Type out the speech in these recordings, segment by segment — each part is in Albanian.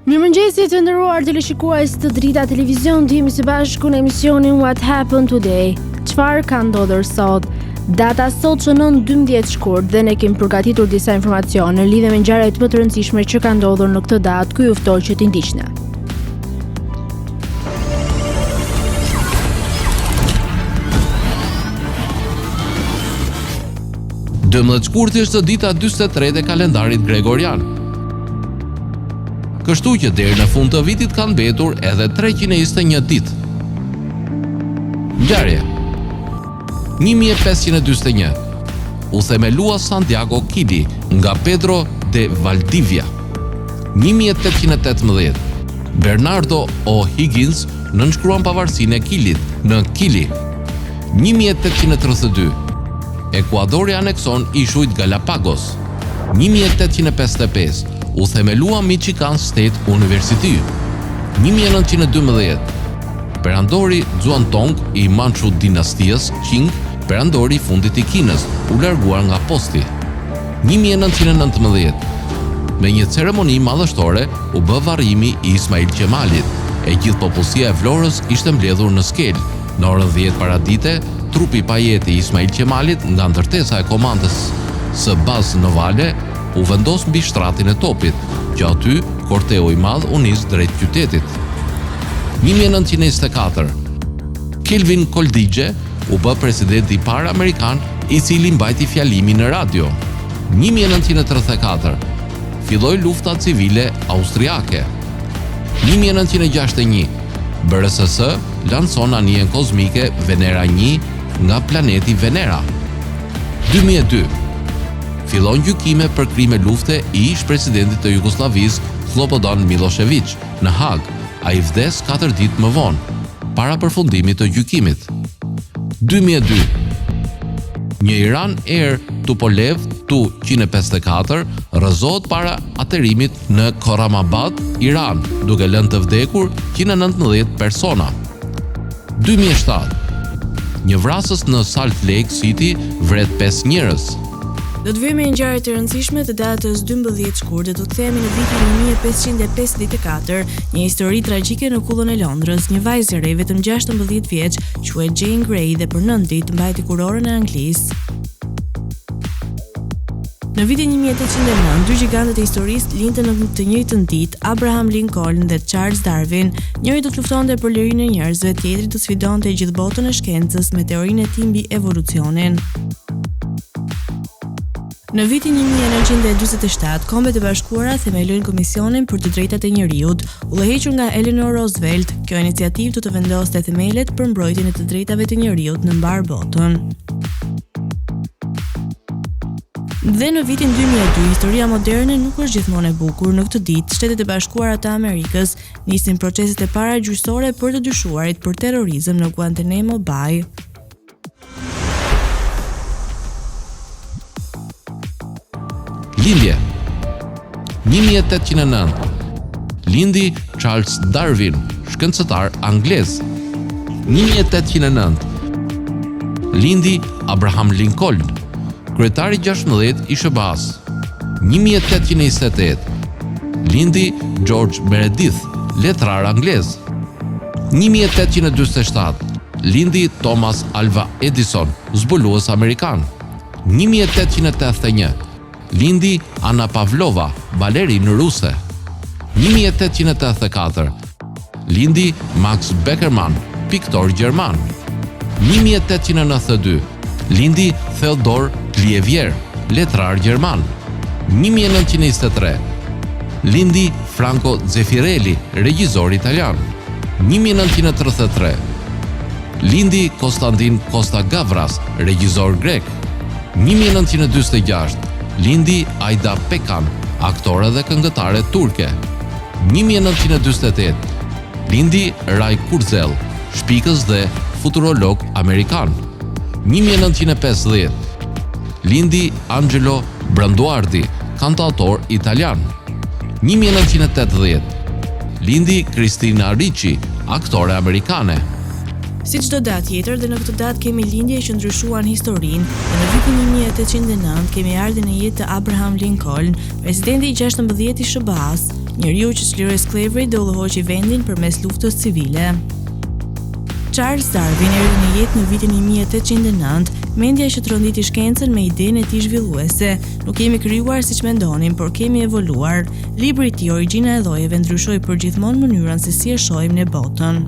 Mirëmëngjesi të nderuar teleshikues të Drita Televizion, jemi së bashku në emisionin What Happened Today. Çfarë ka ndodhur sot? Data sot shënon 12 shkurt dhe ne kemi përgatitur disa informacione në lidhje me ngjarjet më të rëndësishme që kanë ndodhur në këtë datë, ku ju ftoj që t'i ndiqni. Dëmët shkurti është dita 43 e kalendarit gregorian. Kështu që deri në fund të vitit kanë mbetur edhe 321 ditë. Ngjarje 1541. U themelua Santiago Chili nga Pedro de Valdivia. 1818. Bernardo O'Higgins nënshkruan pavarësinë e Chilit në Chili. 1832. Ekuadori anekson ishujt Galapagos. 1855. U themelua Michigan State University. 1912. Perandori Xuantong i Manchu dinastijës Qing, perandori i fundit i Kinës, u larguar nga posti. 1919. Me një ceremoni madhështore u bë varrimi i Ismail Qemalit. E gjithë popullsia e Vlorës ishte mbledhur në skel. Në orën 10 paradite, trupi pa jetë i Ismail Qemalit nga ndërtesa e komandës së bazë navale u vendos mbi shtratin e topit, që aty korteu i madh u nis drejt qytetit. 1924. Kelvin Coolidge u bë presidenti i parë amerikan i cili mbajti fjalimin në radio. 1934. Filloi lufta civile austriake. 1961. BRSS lanson anijen kozmike Venera 1 nga planeti Venera. 2002. Fillon gjykime për krime lufte i ish presidentit të Jugosllavisë Slobodan Milošević në Hag. Ai vdes 4 ditë më vonë, para përfundimit të gjykimit. 2002. Një Iran Air Tupolev Tu-154 rrëzohet para aterimit në Khorramabad, Iran, duke lënë të vdekur 119 persona. 2007. Një vrasës në Salt Lake City vret 5 njerëz. Do të vijmë me ngjarje të rëndësishme të datës 12 shkurt dhe do të themi në vitin 1554, një histori tragjike në kullën e Londrës. Një vajzë e re vetëm 16 vjeç, quhet Jane Grey dhe për 9 ditë mbajti kurorën e Anglisë. Në vitin 1809, dy gjigantët e historisë lindën në të njëjtën ditë, Abraham Lincoln dhe Charles Darwin. Njëri do të luftonte për lirinë e njerëzve, tjetri do të sfidonte gjithë botën e shkencës me teorinë e tij mbi evolucionin. Në vitin 1947, Kombet e Bashkuara themelojnë Komisionin për të Drejtat e Njerëzit, udhëhequr nga Eleanor Roosevelt. Kjo iniciativë do të vendoste themelet për mbrojtjen e të drejtave të njerëzit në mbar botën. Dhe në vitin 2002, historia moderne nuk është gjithmonë e bukur. Në këtë ditë, Shtetet e Bashkuara të Amerikës nisin proceset e para gjyqësore për të dyshuarit për terrorizëm në Guantanamo Bay. Lindje 1809. Lindi Charles Darwin, shkencëtar anglez. 1809. Lindi Abraham Lincoln, kryetari 16 i SBA-s. 1828. Lindi George Meredith, letrar anglez. 1847. Lindi Thomas Alva Edison, zbulues amerikan. 1881. Lindi Anna Pavlova, balerinë ruse. 1884. Lindi Max Beckermann, piktor gjerman. 1892. Lindi Theodor Pliévier, letrar gjerman. 1923. Lindi Franco Zeffirelli, regjisor italian. 1933. Lindi Konstantin Costa Gavras, regjisor grek. 1946. Lindi Ajda Pekkan, aktore dhe këngëtare turke. 1948. Lindi Ray Kurzweil, shpikës dhe futurolog amerikan. 1950. Lindi Angelo Branduardi, kantautor italian. 1980. Lindi Christina Ricci, aktore amerikane. Si çdo datë tjetër, dhe në këtë datë kemi lindje që ndryshuan historinë. Dhe në vitin 1809 kemi ardhin e jetë të Abraham Lincoln, presidenti i 16 i SBA-s. njeriu që çliroi skllëvrit dhe udhëhoqi vendin përmes luftës civile. Charles Darwin erdhi në jetë në vitin 1809, mendja që tronditi shkencën me idenë e tij zhvilluese. Nuk kemi krijuar siç mendonim, por kemi evoluar. Libri i tij Origjina e llojeve ndryshoi përgjithmonë mënyrën se si e shohim ne botën.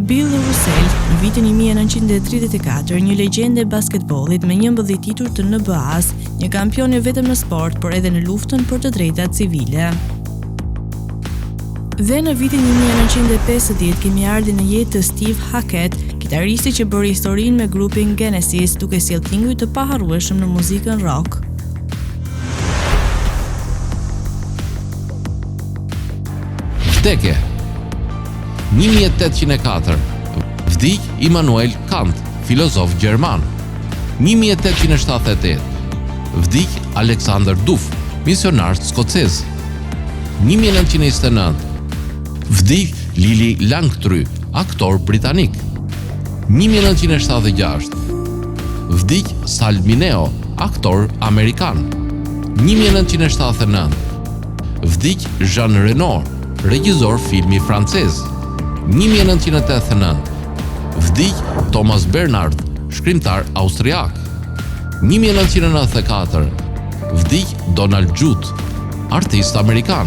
Bill Russell, në vitin 1934, një legjendë e basketbollit me 11 titull të NBA-s, një kampion jo vetëm në sport, por edhe në luftën për të drejtat civile. Dhe në vitin 1950 kemi ardhur në jetë të Steve Hackett, kitaristi që bëri historinë me grupin Genesis, duke sjellë tinguj të paharrueshëm në muzikën rock. Vdekje 1804. Vdik Immanuel Kant, filozof gjerman. 1878. Vdik Alexander Duff, misionar skocez. 1929. Vdik Lili Langtry, aktor britanik. 1976. Vdik Sal Mineo, aktor amerikan. 1979. Vdik Jean Reno, regjisor filmi francez. 1989. Vdik Thomas Bernhard, shkrimtar austriak. 1994. Vdik Donald Judd, artist amerikan.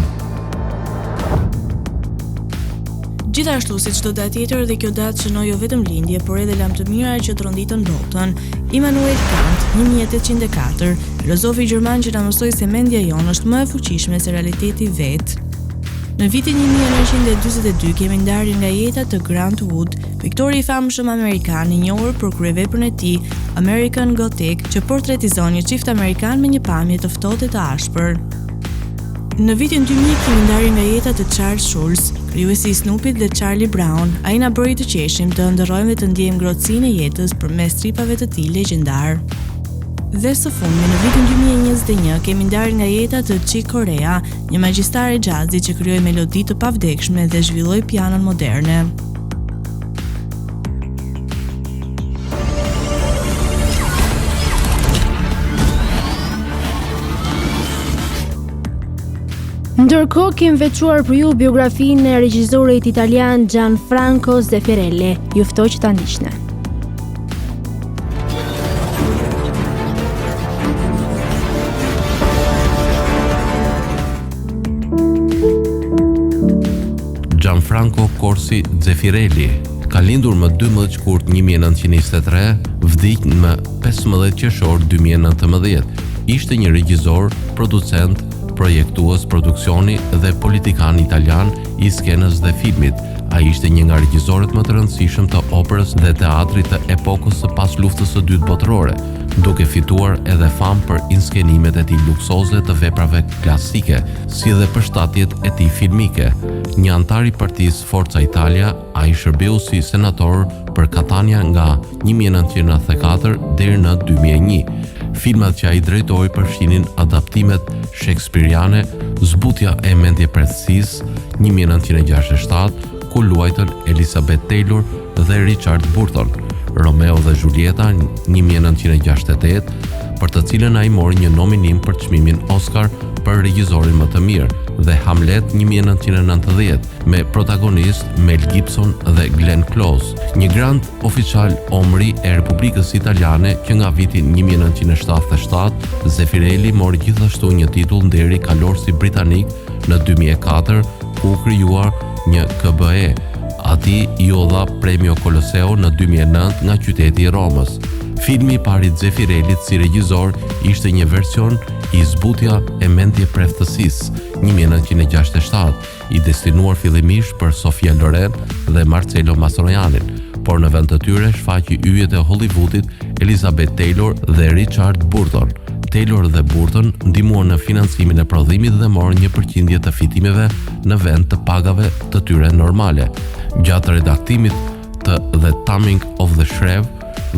Gjithashtu, si çdo datë tjetër, dhe kjo datë shënoi jo vetëm lindje, por edhe lam të mira që tronditën botën. Immanuel Kant, 1804, filozofi gjerman që na mësoi se mendja jonë është më e fuqishme se realiteti vet. Në vitin 1942 kemi ndarjen nga jeta të Grant Wood, piktori i famshëm amerikan i njohur për kryeveprën e tij American Gothic, që portretizon një çift amerikan me një pamje të ftohtë të ashpër. Në vitin 2000 kemi ndarjen nga jeta të Charles Schulz, krijuesi i Snoopyt dhe Charlie Brown. Ai na bëri të qeshim, të ëndërrojmë dhe të ndjejmë ngrohtësinë e jetës përmes stripave të tij legjendar. Dhe së fundmi, në vitin 2021 kemi ndarjen nga jeta të Chick Corea, një magjistar e jazzit që krijoi melodi të pavdekshme dhe zhvilloi pianon moderne. Ndërkohë kemi veçuar për ju biografinë e regjisorit italian Gianfranco Zeffirelli. Ju ftoj që ta ndiqni. Gianfranco Corsi Zeffirelli ka lindur më 12 shkurt 1923, vdik më 15 qershor 2019. Ishte një regjisor, producent, projektues produksioni dhe politikan italian i skenës dhe filmit. Ai ishte një nga regjisorët më të rëndësishëm të operës dhe teatrit të epokës së pas luftës së dytë botërore, duke fituar edhe famë për inskenimet e tij luksoze të veprave klasike, si dhe përshtatjet e tij filmike. Një antar i partisë Forza Italia, ai shërbeu si senator për Catania nga 1994 deri në 2001. Filmat që ai drejtori përfshinin adaptimet shakespeariane, Zbutja e mendjeprerësisë 1967, ku luajtën Elizabeth Taylor dhe Richard Burton, Romeo dhe Julieta 1968, për të cilën ai mori një nominim për çmimin Oscar për regjisorin më të mirë, dhe Hamlet 1990 me protagonist Mel Gibson dhe Glenn Close, një grand oficial omri e Republikës Italiane që nga viti 1977 Zeffirelli mori gjithashtu një titull nderi kalorësi britanik në 2004 ku krijuar një KBE. Ati i u dha Premio Colosseo në 2009 nga qyteti i Romës. Filmi i parë i Zeffirellit si regjisor ishte një version i Zbutja e mendjeprerësisë 1967, i destinuar fillimisht për Sofia Loren dhe Marcello Mastroiannin, por në vend të tyre shfaqi yjet e Hollywoodit Elizabeth Taylor dhe Richard Burton. Taylor dhe Burton ndihmuan në financimin e prodhimit dhe morën një përqindje të fitimeve në vend të pagave të tyre normale. Gjatë redaktimit të The Taming of the Shrew,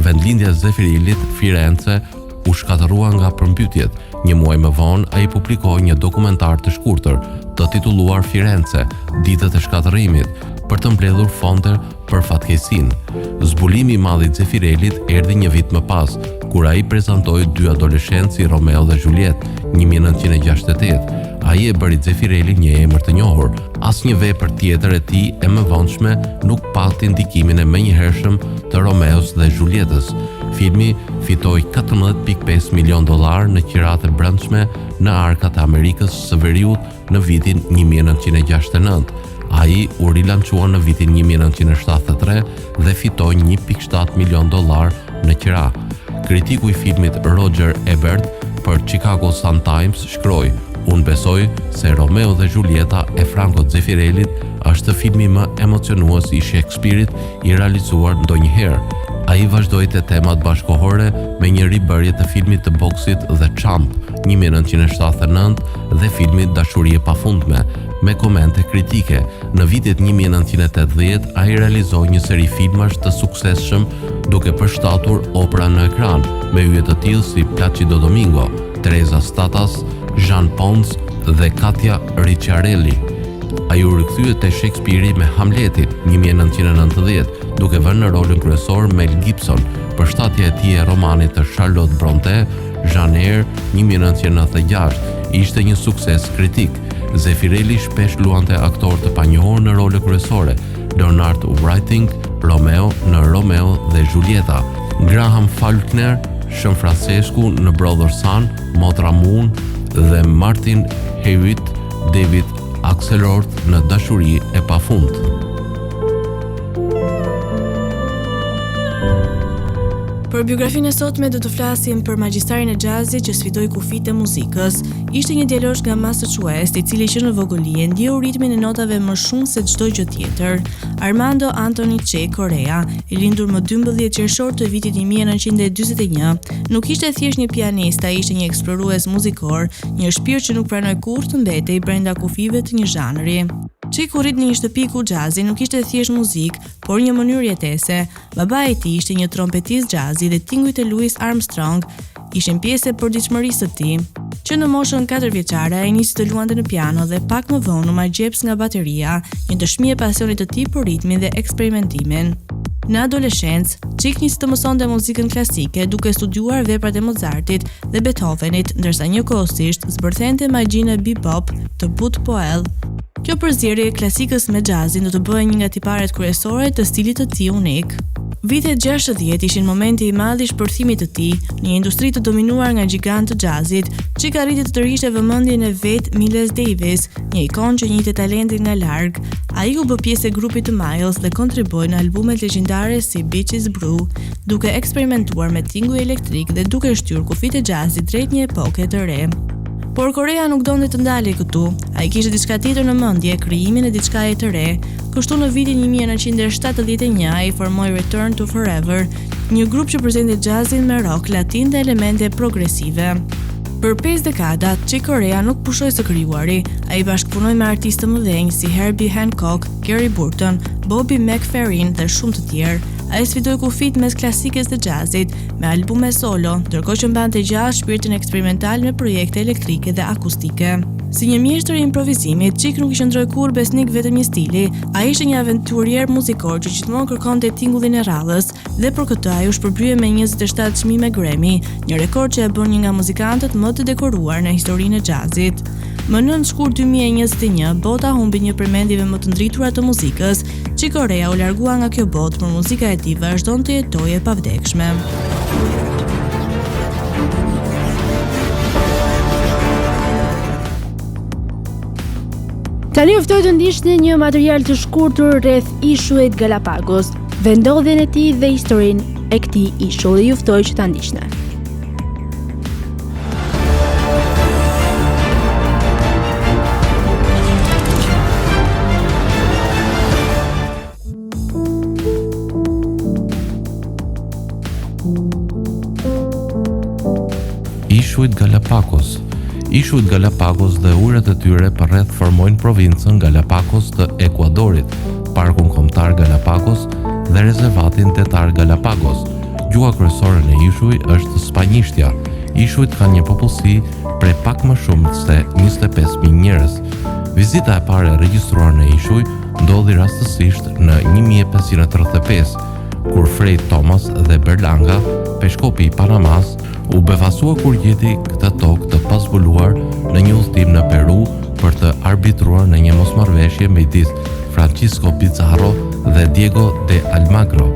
vendlindja e Zeffirellit, Firenze, u shkatërrua nga përmbytjet. Një muaj më vonë, ai publikoi një dokumentar të shkurtër, të titulluar Firenze, ditët e shkatërrimit, për të mbledhur fonde për fatkeqësinë. Zbulimi i madh i Zeffirellit erdhi një vit më pas, kur ai prezantoi dy adoleshentë si Romeo dhe Juliet, 1968. ai e bëri Zeffirelli një emër të njohur. Asnjë vepër tjetër e tij e mëvonshme nuk pati ndikimin e menjëhershëm të Romeos dhe Julietës. Filmi fitoi $14.5 milion në qirat e brendshme në arkat e Amerikës së Veriut në vitin 1969. Ai u rilançua në vitin 1973 dhe fitoi $1.7 milion në qira. Kritiku i filmit Roger Ebert për Chicago Sun-Times shkroi: "Unë besoj se Romeo dhe Julieta e Franco Zeffirellit është filmi më emocionues i Shakespeare-it i realizuar ndonjëherë." Ai vazhdoi te temat bashkohore me një ribërje të filmit të boksit The Champ 1979 dhe filmit Dashuri e pafundme, me komente kritike. Në vitet 1980 ai realizoi një seri filmash të suksesshëm duke përshtatur opera në ekran me yje të tillë si Placido Domingo, Teresa Statas, Jean Pons dhe Katia Ricciarelli. Ai u rikthye te Shakespeare me Hamletin 1990, duke vënë në rolin kryesor Mel Gibson. Përshtatja e tij e romanit të Charlotte Brontë, Jane Eyre 1996, ishte një sukses kritik. Zeffirelli shpesh luante aktor të panjohur në role kryesore: Leonard Whiting, Romeo në Romeo dhe Julieta, Graham Faulkner, Sean Francescu në Brother Sun, Motra Moon dhe Martin Hewitt, David Axelrod në Dashuri e pafundme. Për biografinë e sotme do të flasim për magjistarin e jazzit që sfidoi kufijtë e muzikës. Ishte një djalosh nga Massachusetts, i cili që në vogëlie ndjeu ritmin e notave më shumë se çdo gjë tjetër. Armando Anthony Che Correa, i lindur më 12 qershor të vitit 1941, nuk ishte thjesht një pianist, ai ishte një eksplorues muzikor, një shpirt që nuk pranoi kurrë të mbetej brenda kufive të një zhanri. Che kur rrit në një shtëpi ku jazzi nuk ishte thjesht muzikë, por një mënyrë jetese. Babai i tij ishte një trompetist jazzi dhe tingujt e Louis Armstrong ishin pjesë e përditshmërisë së tij. Që në moshën 4 vjeçare ai nisi të luante në piano dhe pak më vonë u marrgjeps nga bateria, një dëshmi e pasionit të tij për ritmin dhe eksperimentimin. Në adoleshencë, Chick nisi të mësonte muzikën klasike duke studiuar veprat e Mozartit dhe Beethovenit, ndërsa njëkohësisht zbërthente magjinë e bebop të Bud Powell. Kjo përzierje e klasikës me jazzin do të bëhej një nga tiparet kryesore të stilit të tij unik. Vitet 60 ishin momenti i madh i shpërthimit të tij në një industri të dominuar nga gjigant të jazzit, që arriti të tërhiqte vëmendjen e vet Miles Davis, një ikon që njihte talentin nga larg. Ai u bë pjesë e grupit të Miles dhe kontriboi në albumet legjendare si Beaches Brew, duke eksperimentuar me tinguj elektrik dhe duke shtyrë kufijtë e jazzit drejt një epoke të re. Por Korea nuk donte të ndalej këtu. Ai kishte diçka tjetër në mendje, krijimin e diçkaje të re. Kështu në vitin 1971 ai formoi Return to Forever, një grup që përzente jazzin me rock latin dhe elemente progresive. Për 5 dekada, Chick Corea nuk pushoi së krijuari. Ai bashkëpunoi me artistë të mëdhenj si Herbie Hancock, Gary Burton, Bobby McFerrin dhe shumë të tjerë. Ai sfidoi kufijtë mes klasikës dhe jazzit me albume solo, ndërkohë që mbante gjallë shpirtin eksperimental me projekte elektrike dhe akustike. Si një mjeshtër i improvizimit, Chick nuk i qëndroi kurrë besnik vetëm një stili. Ai ishte një aventurier muzikor që gjithmonë kërkonte tingullin e radhës dhe për këtë ai u shpërblye me 27 çmime Grammy, një rekord që e bën një nga muzikantët më të dekoruar në historinë e jazzit. Më nën shkurt 2021, bota humbi një përmendjeve më të ndritura të muzikës. Chick Corea u largua nga kjo botë, por muzika e tij vazhdon të jetojë e pavdekshme. Tani ju ftoj të ndiqni një material të shkurtur rreth ishuit Galapagos, vendodhjen e tij dhe historinë e këtij ishulli. Ju ftoj që ta ndiqni. Ishuit Galapagos. Ishuit Galapagos dhe ujërat e tyre përreth formojnë provincën Galapagos të Ekuadorit, parkun kombëtar Galapagos dhe rezervatin detar Galapagos. Gjuha kryesore në ishuj është spanjishtja. Ishujt kanë një popullsi prej pak më shumë se 25.000 njerëz. Vizita e parë e regjistruar në ishuj ndodhi rastësisht në 1535, kur Fray Thomas dhe Berlanga, peshkopi i Panamas, u befasua kur gjeti këtë tokë të pazbuluar në një udhëtim në Peru për të arbitruar në një mosmarrëveshje midis Francisco Pizarro dhe Diego de Almagro.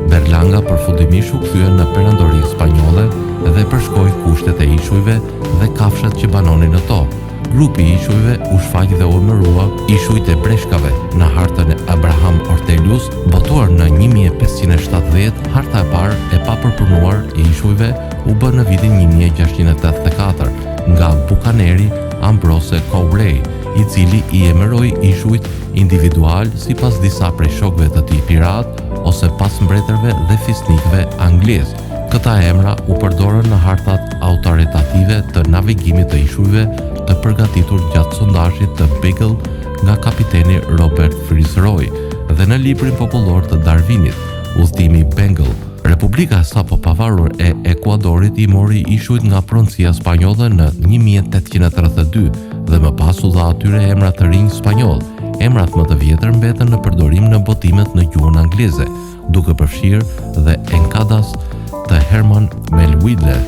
Berlanga përfundimisht u kthye në perandorinë spanjolle dhe përshkoi kushtet e ishujve dhe kafshat që banonin në to. Grupi i ishujve u shfaq dhe u emërua Ishujt e Breshkave në hartën e Abraham Ortelius, botuar në 1570. Harta e parë e papërpunuar e ishujve u bë në vitin 1684 nga bukaneri Ambrose Courrey, i cili i emëroi ishujt individual sipas disa prej shokëve të tij pirat ose pas mbretërve dhe fisnikëve anglez. Këta emra u përdorën në hartat autoritative të navigimit të ishujve të përgatitur gjatë sondazhit të Beagle nga kapiteni Robert Fitzroy dhe në librin popullor të Darwinit, Udhëtimi Bengal. Republika sapopavarur e Ekuadorit i mori ishujt nga pronësia spanjolle në 1832 dhe më pas u dha atyre emra të rinj spanjoll. Emrat më të vjetër mbetën në përdorim në botimet në gjuhën angleze, duke përfshirë dhe Encadas të Herman Melville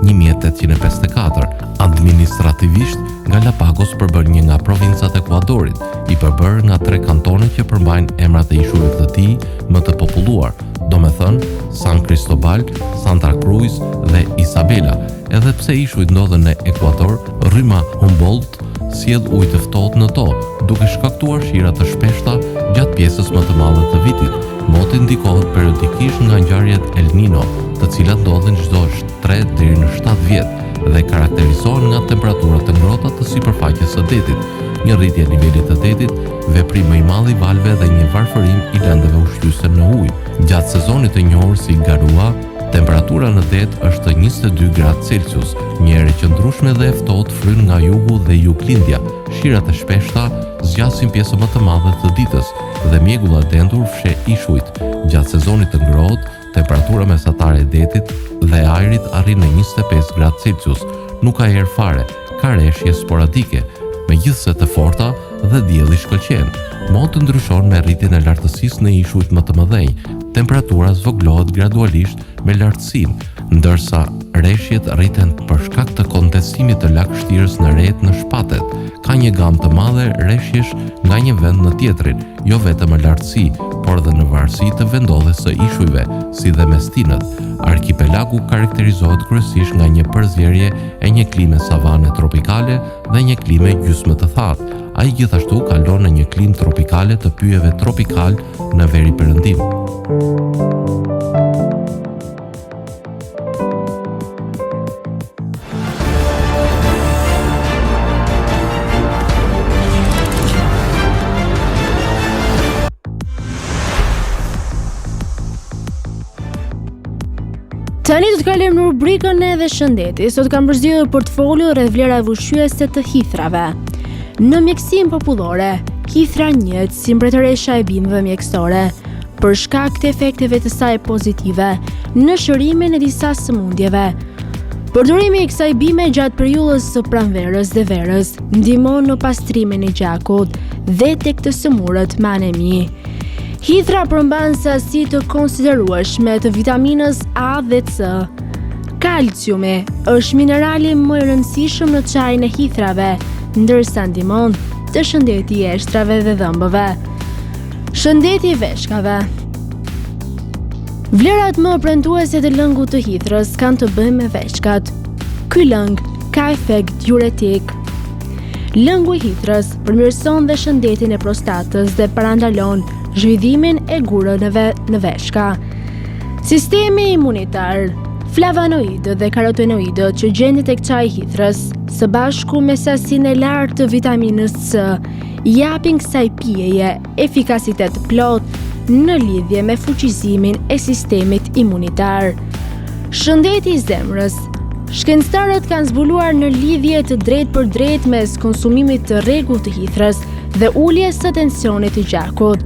1854. Administrativisht, Galapagos përbën një nga provincat e Ekuadorit, i përbër nga 3 kantone që përmbajnë emrat e ishujve të tij më të populluar, do me thënë San Cristobal, Santa Cruz dhe Isabela. Edhe pse ishujt ndodhen në Ekuador, rryma Humboldt sjell ujë të ftohtë në to, duke shkaktuar shira të shpeshta gjatë pjesës më të madhe të vitit. Moti ndikohet periodikisht nga ngjarjet El Nino, të cilat ndodhin çdo 3 deri në 7 vjet dhe karakterizohen nga temperaturat të ngrohta të sipërfaqes së detit, një rritje e nivelit të detit, veprim më i madh i valve dhe një varfërim i lëndëve ushqyese në ujë. Gjatë sezonit të njohur si Garua, temperatura në det është 22 gradë Celsius, një erë qëndrueshme dhe e ftohtë fryn nga jugu dhe juglindja. Shirat e shpeshta zgjasin pjesë më të madhe të ditës dhe mjegulla dendur fsheh ishujt. Gjatë sezonit të ngrohtë, temperatura mesatare e detit dhe ajrit arrin në 25 gradë Celsius. Nuk ka erë fare, ka reshje sporadike, megjithëse të forta dhe dielli shkëlqen. Moti ndryshon me rritjen e lartësisë në ishujt më të mëdhenj. Temperatura zvogëlohet gradualisht me lartësinë, ndërsa reshjet rriten për shkak të kondensimit të lagështirës në ret në shpatet. Ka një gamë të madhe reshjesh nga një vend në tjetrin, jo vetëm në lartësi, por dhe në varësi të vendodhjes së ishujve, si dhe mestinët. Arkipelagu karakterizohet kryesisht nga një përzierje e një klime savane tropikale dhe një klime gjysmë të thatë. Ai gjithashtu kalon në një klimë tropikale të pyjeve tropikal në veriperëndim. Tani do të kalojmë në rubrikën e shëndetit. Sot kam përzgjedhur portfolio rreth vlerave ushqyese të hithrave. Në mjekësinë popullore, hithra njihet si mbretëresha e bimëve mjekësore, për shkak të efekteve të saj pozitive në shërimin e disa sëmundjeve. Përdorimi i kësaj bime gjatë periudhës së pranverës dhe verës ndihmon në pastrimin e gjakut dhe tek të sëmurët me anemi. Hithra përmban sasi të konsiderueshme të vitaminës A dhe C. Kalciumi është minerali më i rëndësishëm në çajin e hithrave, ndërsa ndihmon te shëndeti i eshtrave dhe dhëmbëve. Shëndeti i veshkave. Vlerat më premtuese të lëngut të hithrës kanë të bëjnë me veshkat. Ky lëng ka efekt diuretik. Lëngu i hithrës përmirëson dhe shëndetin e prostatës dhe parandalon zhvillimin e gurënëve në veshka. Sistemi imunitar. Flavonoidët dhe karotenoidët që gjendet tek çaji i hithrës, së bashku me sasinë e lartë të vitaminës C, japin kësaj pijeje efikasitet plot në lidhje me fuqizimin e sistemit imunitar. Shëndeti i zemrës. Shkencëtarët kanë zbuluar në lidhje të drejtë mes konsumimit të rregullt të hithrës dhe uljes së tensionit të gjakut.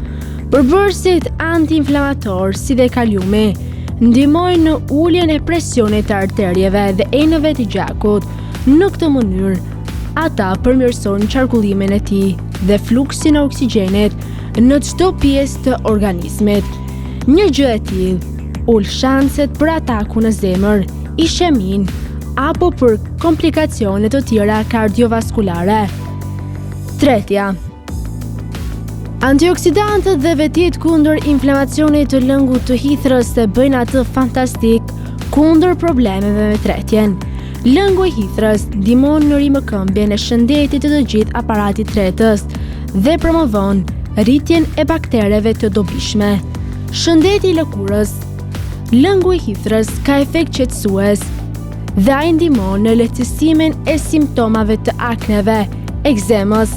Përbërësit anti-inflamator si dhe kaliumi ndihmojnë në uljen e presionit të arterieve dhe enëve të gjakut. Në këtë mënyrë, ata përmirësojnë qarkullimin e tij dhe fluksin e oksigjenit në çdo pjesë të organizmit. Një gjë e tillë ul shanset për ataku në zemër, ishemin apo për komplikacione të tjera kardiovaskulare. Tretja. Antioksidantët dhe vetjet kundër inflamacionit të lëngut të hithrës e bëjnë atë fantastik kundër problemeve me tretjen. Lëngu i hithrës ndihmon në rimëkëmbjen e shëndetit të gjithë aparatit tretës dhe promovon rritjen e baktereve të dobishme. Shëndeti i lëkurës. Lëngu i hithrës ka efekt qetësues dhe ai ndihmon në lehtësimin e simptomave të akneve, ekzemës,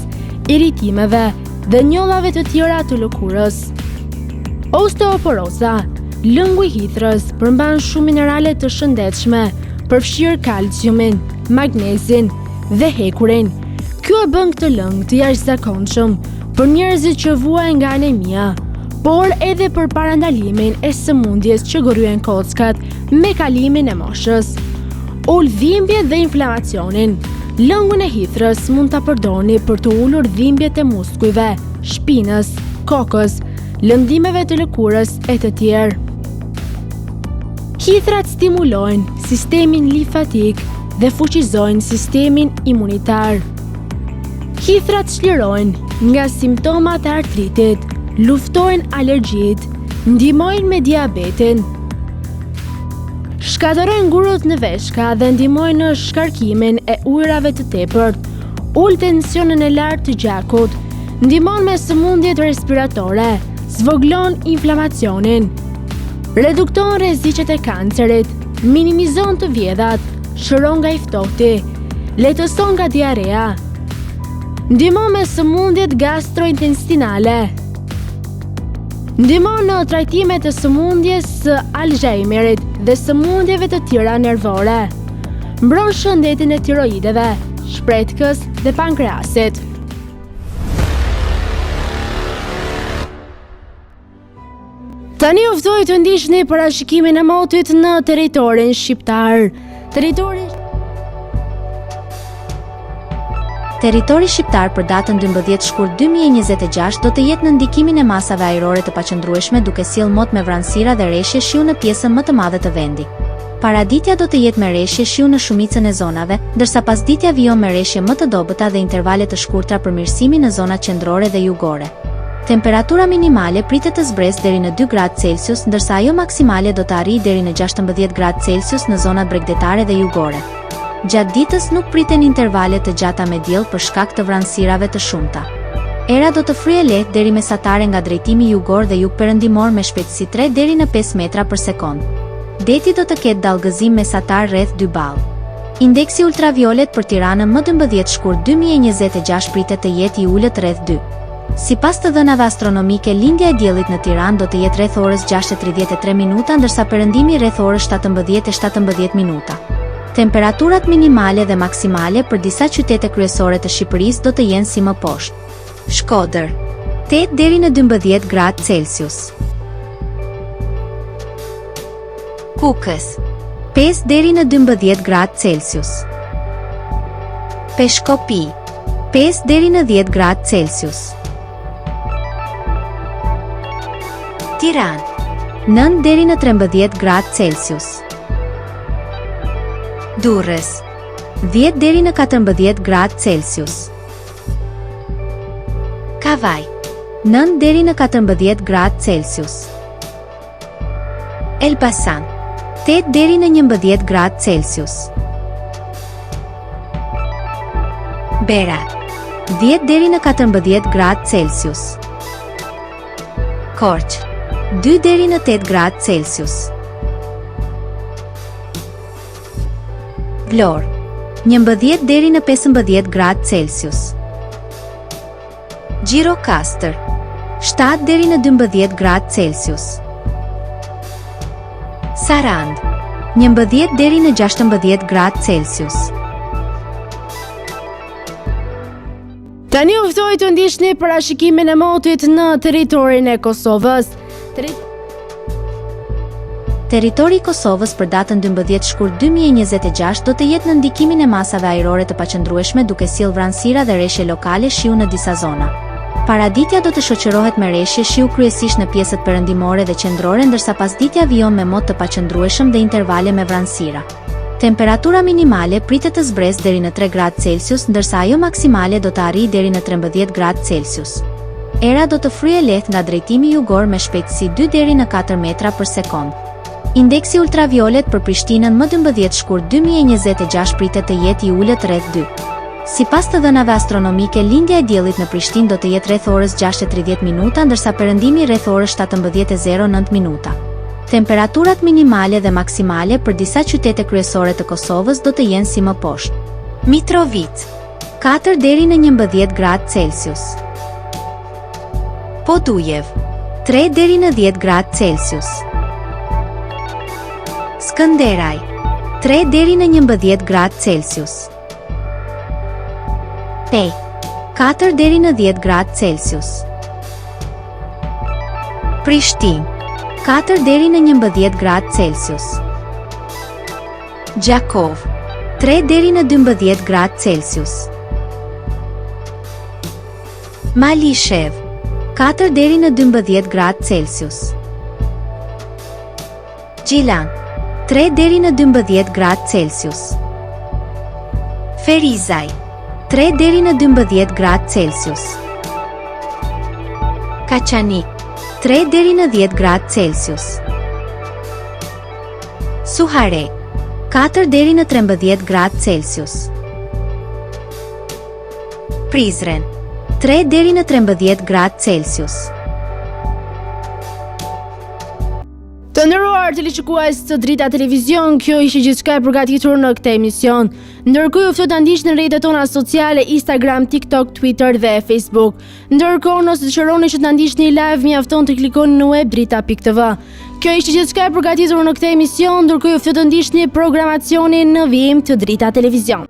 irritimeve dhe njollave të tjera të lëkurës. Osteoporoza. Lëngu i hithrës përmban shumë minerale të shëndetshme, përfshirë kalciumin, magnezin dhe hekurin. Kjo e bën këtë lëng të jashtëzakonshëm për njerëzit që vuajnë nga anemia, por edhe për parandalimin e sëmundjes që gërryen kockat me kalimin e moshës. Ul dhimbjet dhe inflamacionin. Lëngun e hithrës mund ta përdorni për të ulur dhimbjet e muskujve, shpinës, kokës, lëndimeve të lëkurës e të tjerë. Hithrat stimulojnë sistemin limfatik dhe fuqizojnë sistemin imunitar. Hithrat çlirojnë nga simptomat e artritit, luftojnë alergjitë, ndihmojnë me diabetin, shkatërrojnë gurët në veshka dhe ndihmojnë në shkarkimin e ujrave të tepërt, ul tensionin e lartë të gjakut, ndihmon me sëmundjet respiratore, zvoglon inflamacionin, redukton rreziqet e kancerit, minimizon të vjedhat, shëron nga i ftohti, lehtëson nga diarea, ndihmon me sëmundjet gastrointestinale, ndihmon në trajtimet të sëmundjes së Alzheimerit dhe sëmundjeve të tjera nervore, mbron shëndetin e tiroideve, shpretkës dhe pankreasit. Tani u ftoj të ndiqni parashikimin e motit në territorin shqiptar. Territori shqiptar për datën 12 shkurt 2026 do të jetë në ndikimin e masave ajrore të paqëndrueshme duke sjellë mot me vranësira dhe reshje shiu në pjesën më të madhe të vendit. Paraditja do të jetë me reshje shiu në shumicën e zonave, ndërsa pasditja vijon me reshje më të dobëta dhe intervale të shkurtra përmirësimi në zonat qendrore dhe jugore. Temperatura minimale pritet të zbresë deri në 2 gradë Celsius, ndërsa ajo maksimale do të arrijë deri në 16 gradë Celsius në zonat bregdetare dhe jugore. Gjatë ditës nuk priten intervale të gjata me diell për shkak të vranësirave të shumta. Era do të fryejë lehtë deri mesatare nga drejtimi jugor dhe jugperëndimor me shpejtësi 3 deri në 5 metra për sekond. Deti do të ketë dallgëzim mesatar rreth 2 ball. Indeksi ultraviolet për Tiranën më 12 shkurt 2026 pritet të jetë i ulët rreth 2. Sipas të dhënave astronomike, lindja e diellit në Tiranë do të jetë rreth orës 6:33 minuta, ndërsa perëndimi rreth orës 17:17 minuta. Temperaturat minimale dhe maksimale për disa qytete kryesore të Shqipërisë do të jenë si më poshtë. Shkodër, 8 deri në 12 gradë Celsius. Kukës, 5 deri në 12 gradë Celsius. Peshkopi, 5 deri në 10 gradë Celsius. Tiranë, 9 deri në 13 gradë Celsius. Durrës, 10 deri në 14 gradë Celsius. Kavaj, 9 deri në 14 gradë Celsius. Elbasan, 8 deri në 11 gradë Celsius. Berat, 10 deri në 14 gradë Celsius. Korçë, 2 deri në 8 gradë Celsius. Vlorë, 11 deri në 15 gradë Celsius. Gjirokastër, 7 deri në 12 gradë Celsius. Sarand, 11 deri në 16 gradë Celsius. Tani u ftoj të ndiqni parashikimin e motit në territorin e Kosovës. Territori i Kosovës për datën 12 shkurt 2026 do të jetë në ndikimin e masave ajrore të paqëndrueshme duke sjellë vranësira dhe reshje lokale shiu në disa zona. Paraditja do të shoqërohet me reshje shiu kryesisht në pjesët perëndimore dhe qendrore, ndërsa pasditja vijon me mot të paqëndrueshëm dhe intervale me vranësira. Temperatura minimale pritet të zbresë deri në 3 gradë Celsius, ndërsa ajo maksimale do të arrijë deri në 13 gradë Celsius. Era do të fryejë lehtë nga drejtimi jugor me shpejtësi 2 deri në 4 metra për sekond. Indeksi ultraviolet për Prishtinën më 12 shkurt 2026 pritet të jetë I ulët rreth 2. Sipas të dhënave astronomike, lindja e diellit në Prishtinë do të jetë rreth orës 6:30 minuta, ndërsa perëndimi rreth orës 17:09 minuta. Temperaturat minimale dhe maksimale për disa qytete kryesore të Kosovës do të jenë si më poshtë. Mitrovica 4 deri në 11 gradë Celsius. Podujev 3 deri në 10 gradë Celsius. Skënderaj 3 deri në 11 gradë Celsius. Pej 4 deri në 10 gradë Celsius. Prishtinë 4 deri në 11 gradë Celsius. Gjakov 3 deri në 12 gradë Celsius. Malishev 4 deri në 12 gradë Celsius. Gjilan 3 deri në 12 gradë Celsius. Ferizaj 3 deri në 12 gradë Celsius. Kaçanik 3 deri në 10 gradë Celsius. Suhare 4 deri në 13 gradë Celsius. Prizren 3 deri në 13 gradë Celsius. Të nderuar teleshikues të Drita Televizion, kjo ishte gjithçka e përgatitur në këtë emision. Ndërkohë ju ftoj ta ndiqni në rrjetet tona sociale Instagram, TikTok, Twitter dhe Facebook. Ndërkohë nëse dëshironi që të na ndiqni live, mjafton të klikoni në web drita.tv. Kjo ishte gjithçka e përgatitur në këtë emision, ndërkohë ju ftoj të ndiqni programacionin në vijim të Drita Televizion.